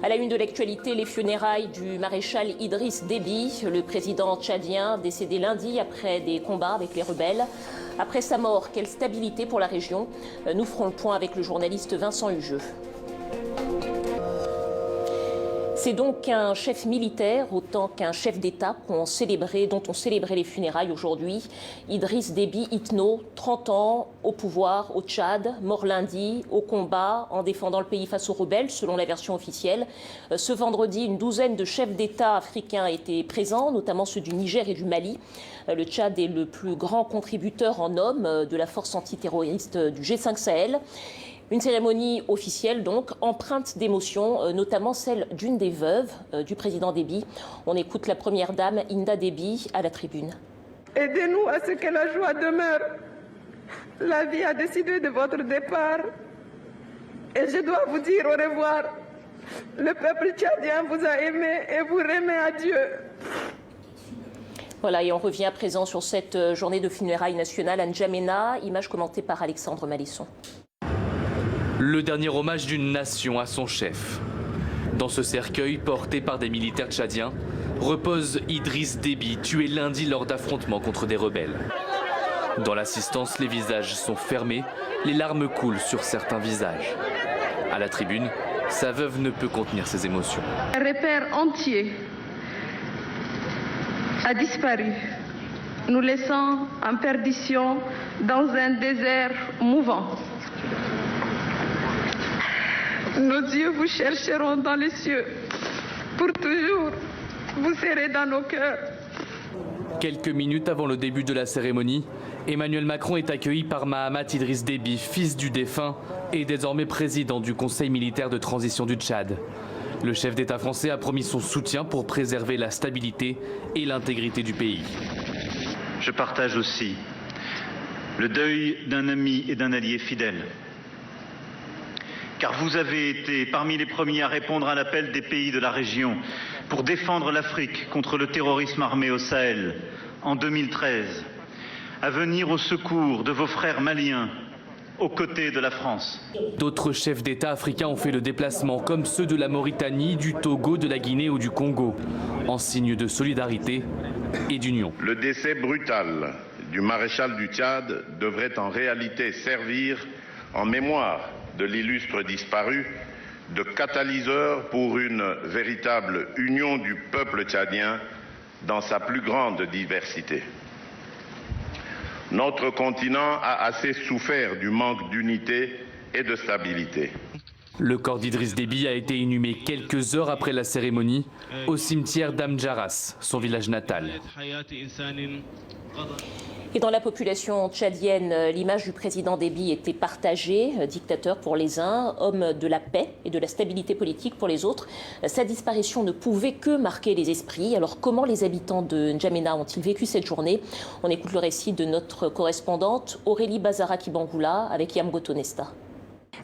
À la une de l'actualité, les funérailles du maréchal Idriss Déby, le président tchadien décédé lundi après des combats avec les rebelles. Après sa mort, quelle stabilité pour la région? Nous ferons le point avec le journaliste Vincent Hugeux. C'est donc un chef militaire autant qu'un chef d'État dont on célébrait les funérailles aujourd'hui. Idriss Déby Itno, 30 ans, au pouvoir au Tchad, mort lundi, au combat, en défendant le pays face aux rebelles, selon la version officielle. Ce vendredi, une douzaine de chefs d'État africains étaient présents, notamment ceux du Niger et du Mali. Le Tchad est le plus grand contributeur en hommes de la force antiterroriste du G5 Sahel. Une cérémonie officielle, donc, empreinte d'émotion, notamment celle d'une des veuves du président Déby. On écoute la première dame, Inda Déby, à la tribune. Aidez-nous à ce que la joie demeure. La vie a décidé de votre départ. Et je dois vous dire au revoir. Le peuple tchadien vous a aimé et vous remet à Dieu. Voilà, et on revient à présent sur cette journée de funérailles nationales à N'Djamena, image commentée par Alexandre Malisson. Le dernier hommage d'une nation à son chef. Dans ce cercueil, porté par des militaires tchadiens, repose Idriss Déby, tué lundi lors d'affrontements contre des rebelles. Dans l'assistance, les visages sont fermés, les larmes coulent sur certains visages. À la tribune, sa veuve ne peut contenir ses émotions. Un repère entier a disparu, nous laissant en perdition dans un désert mouvant. Nos yeux vous chercheront dans les cieux. Pour toujours, vous serez dans nos cœurs. Quelques minutes avant le début de la cérémonie, Emmanuel Macron est accueilli par Mahamat Idriss Déby, fils du défunt et désormais président du Conseil militaire de transition du Tchad. Le chef d'État français a promis son soutien pour préserver la stabilité et l'intégrité du pays. Je partage aussi le deuil d'un ami et d'un allié fidèle. Car vous avez été parmi les premiers à répondre à l'appel des pays de la région pour défendre l'Afrique contre le terrorisme armé au Sahel en 2013, à venir au secours de vos frères maliens aux côtés de la France. D'autres chefs d'État africains ont fait le déplacement, comme ceux de la Mauritanie, du Togo, de la Guinée ou du Congo, en signe de solidarité et d'union. Le décès brutal du maréchal du Tchad devrait en réalité servir en mémoire de l'illustre disparu, de catalyseur pour une véritable union du peuple tchadien dans sa plus grande diversité. Notre continent a assez souffert du manque d'unité et de stabilité. Le corps d'Idriss Déby a été inhumé quelques heures après la cérémonie au cimetière d'Amdjaras, son village natal. Et dans la population tchadienne, l'image du président Déby était partagée, dictateur pour les uns, homme de la paix et de la stabilité politique pour les autres. Sa disparition ne pouvait que marquer les esprits. Alors comment les habitants de N'Djamena ont-ils vécu cette journée? On écoute le récit de notre correspondante Aurélie Bazara-Kibangoula avec Yam Gotonesta.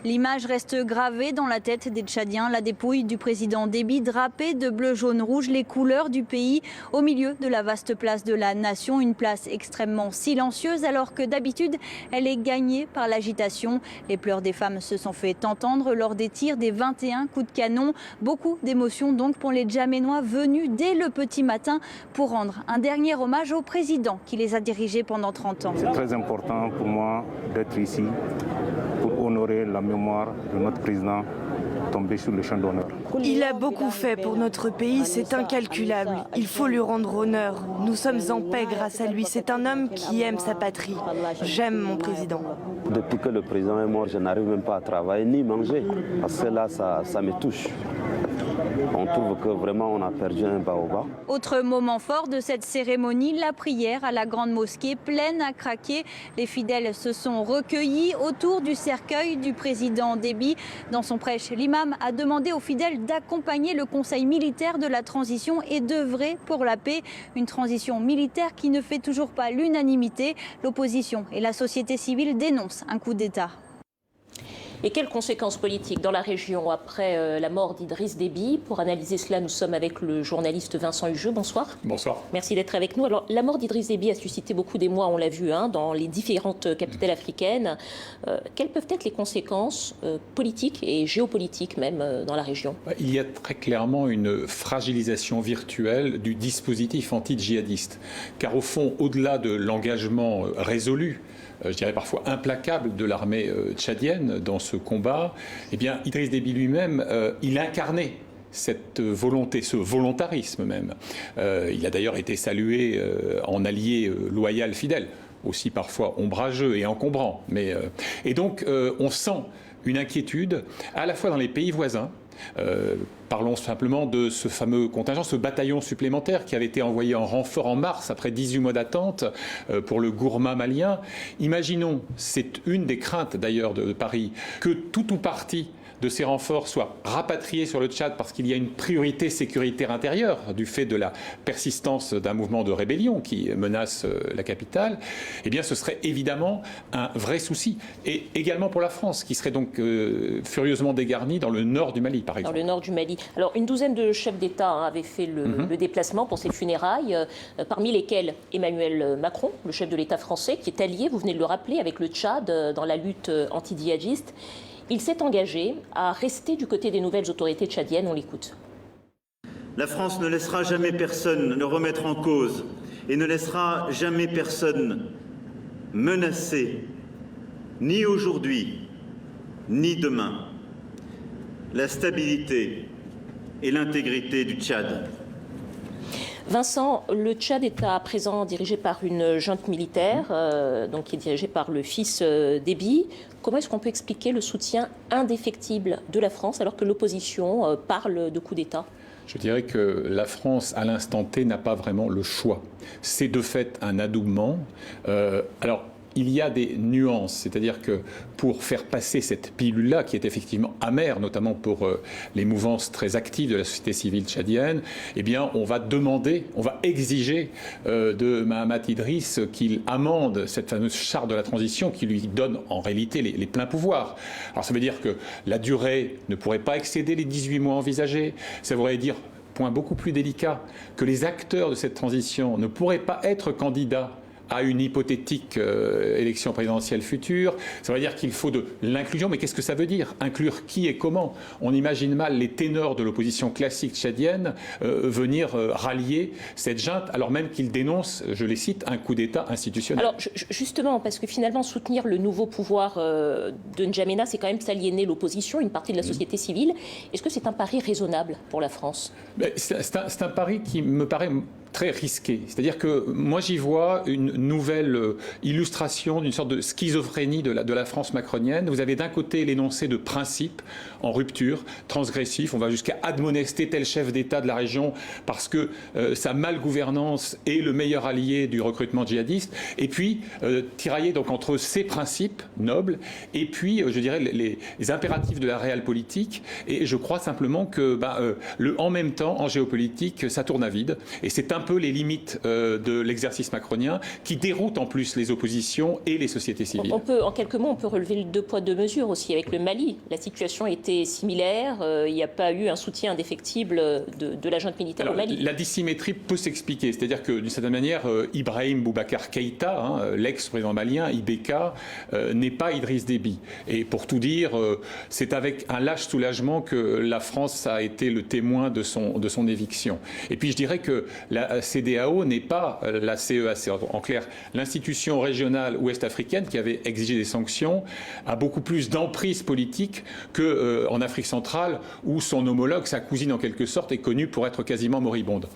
L'image reste gravée dans la tête des Tchadiens, la dépouille du président Déby drapée de bleu, jaune, rouge, les couleurs du pays au milieu de la vaste place de la Nation, une place extrêmement silencieuse alors que d'habitude elle est gagnée par l'agitation. Les pleurs des femmes se sont fait entendre lors des tirs des 21 coups de canon. Beaucoup d'émotions donc pour les Djaménois venus dès le petit matin pour rendre un dernier hommage au président qui les a dirigés pendant 30 ans. C'est très important pour moi d'être ici pour honorer la mémoire de notre président tombé sur le champ d'honneur. Il a beaucoup fait pour notre pays, c'est incalculable. Il faut lui rendre honneur. Nous sommes en paix grâce à lui. C'est un homme qui aime sa patrie. J'aime mon président. Depuis que le président est mort, je n'arrive même pas à travailler ni manger. Parce que là, ça me touche. On trouve que vraiment on a perdu un baobab. Autre moment fort de cette cérémonie, la prière à la grande mosquée pleine à craquer. Les fidèles se sont recueillis autour du cercueil du président Déby. Dans son prêche, l'imam a demandé aux fidèles d'accompagner le conseil militaire de la transition et d'œuvrer pour la paix. Une transition militaire qui ne fait toujours pas l'unanimité. L'opposition et la société civile dénoncent un coup d'État. Et quelles conséquences politiques dans la région après la mort d'Idriss Déby? Pour analyser cela, nous sommes avec le journaliste Vincent Hugeux. Bonsoir. Bonsoir. Merci d'être avec nous. Alors, la mort d'Idriss Déby a suscité beaucoup d'émoi, on l'a vu, dans les différentes capitales africaines. Quelles peuvent être les conséquences politiques et géopolitiques même dans la région? Il y a très clairement une fragilisation virtuelle du dispositif anti-djihadiste. Car au fond, au-delà de l'engagement résolu, je dirais parfois implacable de l'armée tchadienne dans ce combat, eh bien, Idriss Déby lui-même, il incarnait cette volonté, ce volontarisme même. Il a d'ailleurs été salué en allié loyal, fidèle, aussi parfois ombrageux et encombrant. Et donc, on sent une inquiétude à la fois dans les pays voisins. Parlons simplement de ce fameux contingent, ce bataillon supplémentaire qui avait été envoyé en renfort en mars après 18 mois d'attente pour le Gourma malien. Imaginons, c'est une des craintes d'ailleurs de Paris, que tout ou partie de ces renforts soient rapatriés sur le Tchad parce qu'il y a une priorité sécuritaire intérieure du fait de la persistance d'un mouvement de rébellion qui menace la capitale, eh bien ce serait évidemment un vrai souci. Et également pour la France, qui serait donc furieusement dégarnie dans le nord du Mali, par exemple. Dans le nord du Mali. Alors, une douzaine de chefs d'État avaient fait le déplacement pour ces funérailles, parmi lesquels Emmanuel Macron, le chef de l'État français, qui est allié, vous venez de le rappeler, avec le Tchad dans la lutte anti-djihadiste. Il s'est engagé à rester du côté des nouvelles autorités tchadiennes. On l'écoute. La France ne laissera jamais personne le remettre en cause et ne laissera jamais personne menacer, ni aujourd'hui, ni demain, la stabilité et l'intégrité du Tchad. Vincent, le Tchad est à présent dirigé par une junte militaire, donc qui est dirigée par le fils Déby. Comment est-ce qu'on peut expliquer le soutien indéfectible de la France alors que l'opposition parle de coup d'État ? Je dirais que la France, à l'instant T, n'a pas vraiment le choix. C'est de fait un adoubement. Alors, il y a des nuances, c'est-à-dire que pour faire passer cette pilule-là, qui est effectivement amère, notamment pour les mouvances très actives de la société civile tchadienne, eh bien, on va demander, on va exiger de Mahamat Idriss qu'il amende cette fameuse charte de la transition qui lui donne en réalité les pleins pouvoirs. Alors, ça veut dire que la durée ne pourrait pas excéder les 18 mois envisagés. Ça voudrait dire, point beaucoup plus délicat, que les acteurs de cette transition ne pourraient pas être candidats à une hypothétique élection présidentielle future. Ça veut dire qu'il faut de l'inclusion. Mais qu'est-ce que ça veut dire? Inclure qui et comment? On imagine mal les ténors de l'opposition classique tchadienne venir rallier cette junte, alors même qu'ils dénoncent, je les cite, un coup d'État institutionnel. Alors justement, parce que finalement, soutenir le nouveau pouvoir de N'Djamena, c'est quand même s'aliéner l'opposition, une partie de la société civile. Est-ce que c'est un pari raisonnable pour la France? C'est un pari qui me paraît très risqué. C'est-à-dire que moi j'y vois une nouvelle illustration d'une sorte de schizophrénie de la France macronienne. Vous avez d'un côté l'énoncé de principes en rupture, transgressif. On va jusqu'à admonester tel chef d'État de la région parce que sa malgouvernance est le meilleur allié du recrutement djihadiste. Et puis tirailler donc entre ces principes nobles et puis je dirais les impératifs de la réelle politique. Et je crois simplement que le en même temps en géopolitique ça tourne à vide. Et c'est un peu les limites de l'exercice macronien qui déroutent en plus les oppositions et les sociétés civiles. En quelques mots, on peut relever le 2 poids 2 mesures aussi avec le Mali. La situation était similaire. Il n'y a pas eu un soutien indéfectible de la junte militaire au Mali. La dissymétrie peut s'expliquer. C'est-à-dire que d'une certaine manière, Ibrahim Boubacar Keïta, l'ex-président malien, IBK, n'est pas Idriss Déby. Et pour tout dire, c'est avec un lâche soulagement que la France a été le témoin de son éviction. Et puis je dirais que la CEDEAO n'est pas la CEAC. En clair, l'institution régionale ouest-africaine qui avait exigé des sanctions a beaucoup plus d'emprise politique qu'en Afrique centrale où son homologue, sa cousine en quelque sorte, est connue pour être quasiment moribonde.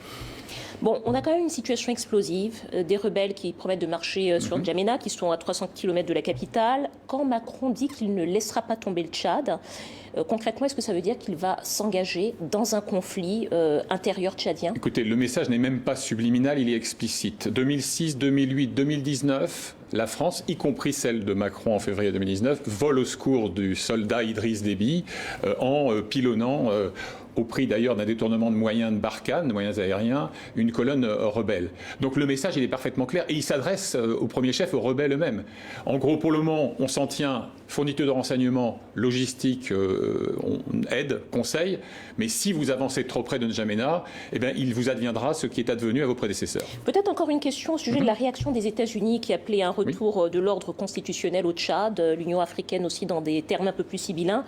Bon, on a quand même une situation explosive, des rebelles qui promettent de marcher sur N'Djamena, qui sont à 300 km de la capitale. Quand Macron dit qu'il ne laissera pas tomber le Tchad, concrètement, est-ce que ça veut dire qu'il va s'engager dans un conflit intérieur tchadien? Écoutez, le message n'est même pas subliminal, il est explicite. 2006, 2008, 2019, la France, y compris celle de Macron en février 2019, vole au secours du soldat Idriss Déby en pilonnant au prix d'ailleurs d'un détournement de moyens de Barkhane, de moyens aériens, une colonne rebelle. Donc le message, il est parfaitement clair et il s'adresse au premier chef, aux rebelles eux-mêmes. En gros, pour le moment, on s'en tient, fourniture de renseignements, logistique, aide, conseil, mais si vous avancez trop près de N'Djamena, eh bien, il vous adviendra ce qui est advenu à vos prédécesseurs. Peut-être encore une question au sujet de la réaction des États-Unis qui appelait un retour de l'ordre constitutionnel au Tchad, l'Union africaine aussi dans des termes un peu plus sibyllins.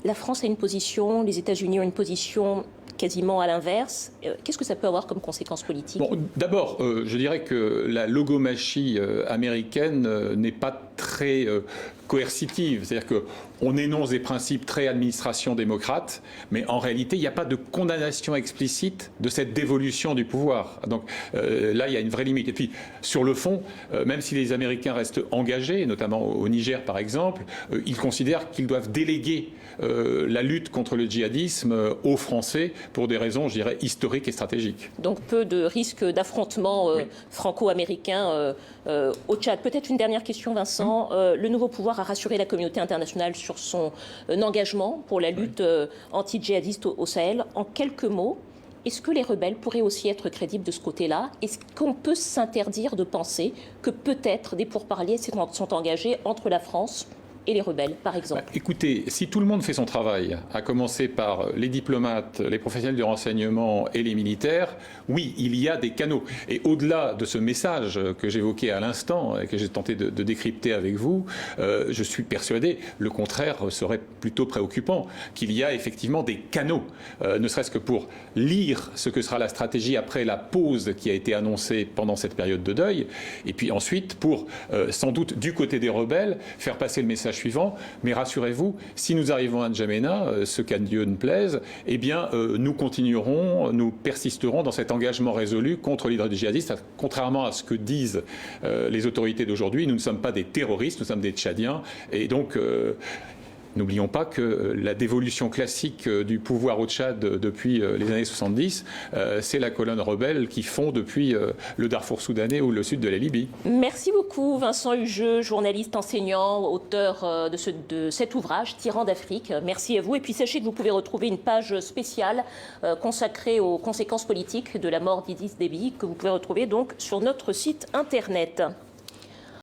La France a une position, les États-Unis ont une position quasiment à l'inverse. Qu'est-ce que ça peut avoir comme conséquences politiques? Bon, d'abord, je dirais que la logomachie américaine n'est pas très coercitive. C'est-à-dire qu'on énonce des principes très administration démocrate, mais en réalité, il n'y a pas de condamnation explicite de cette dévolution du pouvoir. Donc là, il y a une vraie limite. Et puis, sur le fond, même si les Américains restent engagés, notamment au Niger par exemple, ils considèrent qu'ils doivent déléguer la lutte contre le djihadisme aux Français pour des raisons, je dirais, historiques et stratégiques. Donc peu de risque d'affrontement franco-américain au Tchad. Peut-être une dernière question, Vincent. Le nouveau pouvoir a rassuré la communauté internationale sur son engagement pour la lutte anti-djihadiste au Sahel. En quelques mots, est-ce que les rebelles pourraient aussi être crédibles de ce côté-là? Est-ce qu'on peut s'interdire de penser que peut-être des pourparlers sont engagés entre la France et les rebelles, par exemple? Écoutez, si tout le monde fait son travail, à commencer par les diplomates, les professionnels du renseignement et les militaires, oui, il y a des canaux. Et au-delà de ce message que j'évoquais à l'instant et que j'ai tenté de décrypter avec vous, je suis persuadé, le contraire serait plutôt préoccupant, qu'il y a effectivement des canaux, ne serait-ce que pour lire ce que sera la stratégie après la pause qui a été annoncée pendant cette période de deuil, et puis ensuite pour, sans doute du côté des rebelles, faire passer le message suivant, mais rassurez-vous, si nous arrivons à N'Djamena, ce qu'à Dieu ne plaise, eh bien, nous continuerons, nous persisterons dans cet engagement résolu contre l'hydre djihadiste. Contrairement à ce que disent les autorités d'aujourd'hui, nous ne sommes pas des terroristes, nous sommes des Tchadiens, et donc n'oublions pas que la dévolution classique du pouvoir au Tchad depuis les années 70, c'est la colonne rebelle qui fond depuis le Darfour soudanais ou le sud de la Libye. Merci beaucoup Vincent Hugeux, journaliste, enseignant, auteur de cet ouvrage, Tyran d'Afrique. Merci à vous. Et puis sachez que vous pouvez retrouver une page spéciale consacrée aux conséquences politiques de la mort d'Idriss Déby, que vous pouvez retrouver donc sur notre site internet.